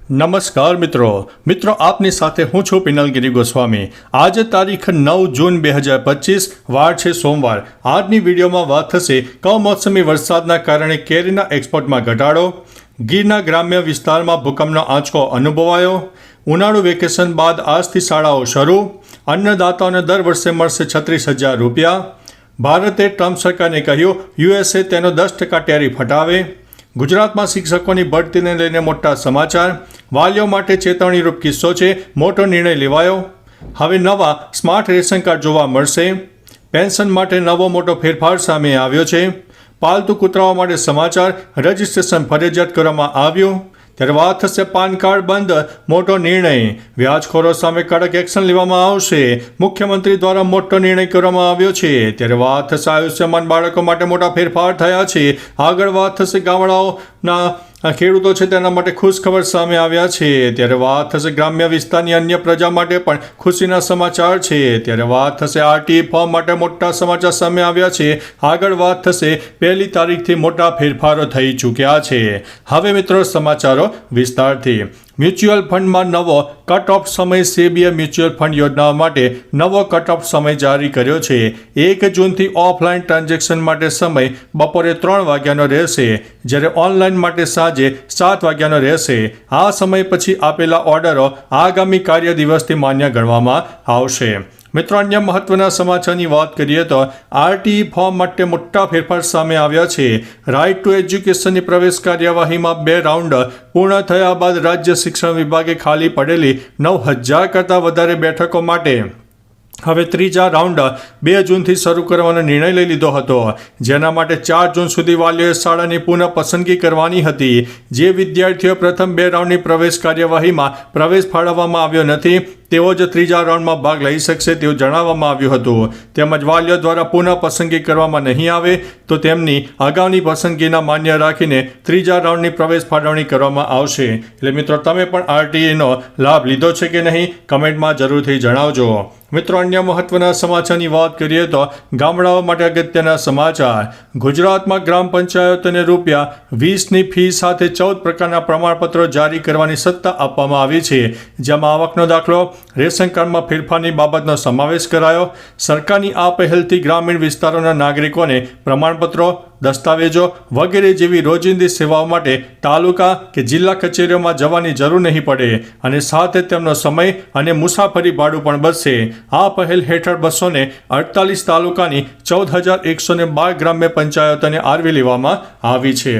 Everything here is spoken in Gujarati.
નમસ્કાર મિત્રો આપની સાથે હું છું પિનલગીરી ગોસ્વામી। આજે તારીખ 9 જૂન 2025 વાર છે સોમવાર। આજની વિડીયોમાં વાત થશે કમોસમી વરસાદના કારણે કેરીના એક્સપોર્ટમાં ઘટાડો, ગીરના ગ્રામ્ય વિસ્તારમાં ભૂકંપનો આંચકો અનુભવાયો, ઉનાળુ વેકેશન બાદ આજથી શાળાઓ શરૂ, અન્નદાતાઓને દર વર્ષે મળશે 36,000 રૂપિયા, ભારતે ટ્રમ્પ સરકારને કહ્યું યુએસએ તેનો 10% ટેરિફ હટાવે, ગુજરાતમાં શિક્ષકોની ભરતીને લઈને મોટા સમાચાર, વાલીઓ માટે ચેતવણીરૂપ કિસ્સો છે, મોટો નિર્ણય લેવાયો, હવે નવા સ્માર્ટ રેશન કાર્ડ જોવા મળશે, પેન્શન માટે નવો મોટો ફેરફાર સામે આવ્યો છે, પાલતુ કૂતરાઓ માટે સમાચાર, રજિસ્ટ્રેશન ફરજિયાત કરવામાં આવ્યું, ત્યારે વાત થશે પાન કાર્ડ બંધ, મોટો નિર્ણય, વ્યાજખોરો સામે કડક એક્શન લેવામાં આવશે, મુખ્યમંત્રી દ્વારા મોટો નિર્ણય કરવામાં આવ્યો છે, ત્યારે વાત થશે આયુષ્યમાન બાળકો માટે મોટા ફેરફાર થયા છે, આગળ વાત થશે ગામડાઓના ખેડૂતો છે તેના માટે ખુશખબર સામે આવ્યા છે, ત્યારે વાત થશે ગ્રામ્ય વિસ્તારની અન્ય પ્રજા માટે પણ ખુશીના સમાચાર છે, ત્યારે વાત થશે આરટીઈ ફોર્મ માટે મોટા સમાચાર સામે આવ્યા છે, આગળ વાત થશે 1લી તારીખથી મોટા ફેરફારો થઈ ચૂક્યા છે। હવે મિત્રો સમાચારો વિસ્તારથી। મ્યુચ્યુઅલ ફંડમાં નવો કટ ઓફ સમય, સેબીએ મ્યુચ્યુઅલ ફંડ યોજનાઓ માટે નવો કટ ઓફ સમય જારી કર્યો છે। 1 જૂનથી ઓફલાઈન ટ્રાન્ઝેક્શન માટે સમય બપોરે 3 વાગ્યાનો રહેશે, જ્યારે ઓનલાઈન માટે સાંજે 7 વાગ્યાનો રહેશે। આ સમય પછી આપેલા ઓર્ડરો આગામી કાર્ય દિવસથી માન્ય ગણવામાં આવશે। મિત્રો અન્ય મહત્વના સમાચારની વાત કરીએ તો આરટીઈ ફોર્મ માટે મોટા ફેરફાર સામે આવ્યા છે। રાઇટ ટુ એજ્યુકેશનની પ્રવેશ કાર્યવાહીમાં 2 રાઉન્ડ પૂર્ણ થયા બાદ રાજ્ય શિક્ષણ વિભાગે ખાલી પડેલી 9,000 કરતાં વધારે બેઠકો માટે હવે ત્રીજા રાઉન્ડ 2 જૂનથી શરૂ કરવાનો નિર્ણય લઈ લીધો હતો, જેના માટે 4 જૂન સુધી વાલીઓએ શાળાની પુનઃ પસંદગી કરવાની હતી। જે વિદ્યાર્થીઓ પ્રથમ 2 રાઉન્ડની પ્રવેશ કાર્યવાહીમાં પ્રવેશ ફાળવવામાં આવ્યો નથી તેઓ જ ત્રીજા રાઉન્ડમાં ભાગ લઈ શકશે તેવું જણાવવામાં આવ્યું હતું। તેમજ વાલીઓ દ્વારા પુનઃ પસંદગી કરવામાં નહીં આવે તો તેમની અગાઉની પસંદગીના માન્ય રાખીને ત્રીજા રાઉન્ડની પ્રવેશ ફાળવણી કરવામાં આવશે। એટલે મિત્રો તમે પણ આરટીઈનો લાભ લીધો છે કે નહીં કમેન્ટમાં જરૂરથી જણાવજો। મિત્રો અન્ય મહત્વના સમાચારની વાત કરીએ તો ગામડાઓ માટે અગત્યના સમાચાર। ગુજરાતમાં ગ્રામ પંચાયતોને ₹20ની ફી સાથે 14 પ્રકારના પ્રમાણપત્રો જારી કરવાની સત્તા આપવામાં આવી છે, જેમાં આવકનો દાખલો, રેશન કાર્ડમાં ફેરફારની બાબતનો સમાવેશ કરાયો। સરકારની આ પહેલથી ગ્રામીણ વિસ્તારોના નાગરિકોને પ્રમાણપત્રો, દસ્તાવેજો વગેરે જેવી રોજિંદી સેવાઓ માટે તાલુકા કે જિલ્લા કચેરીઓમાં જવાની જરૂર નહીં પડે અને સાથે તેમનો સમય અને મુસાફરી ભાડું પણ બચશે। આ પહેલ હેઠળ 248 તાલુકાની 14,112 ગ્રામ્ય પંચાયતોને આવરી લેવામાં આવી છે।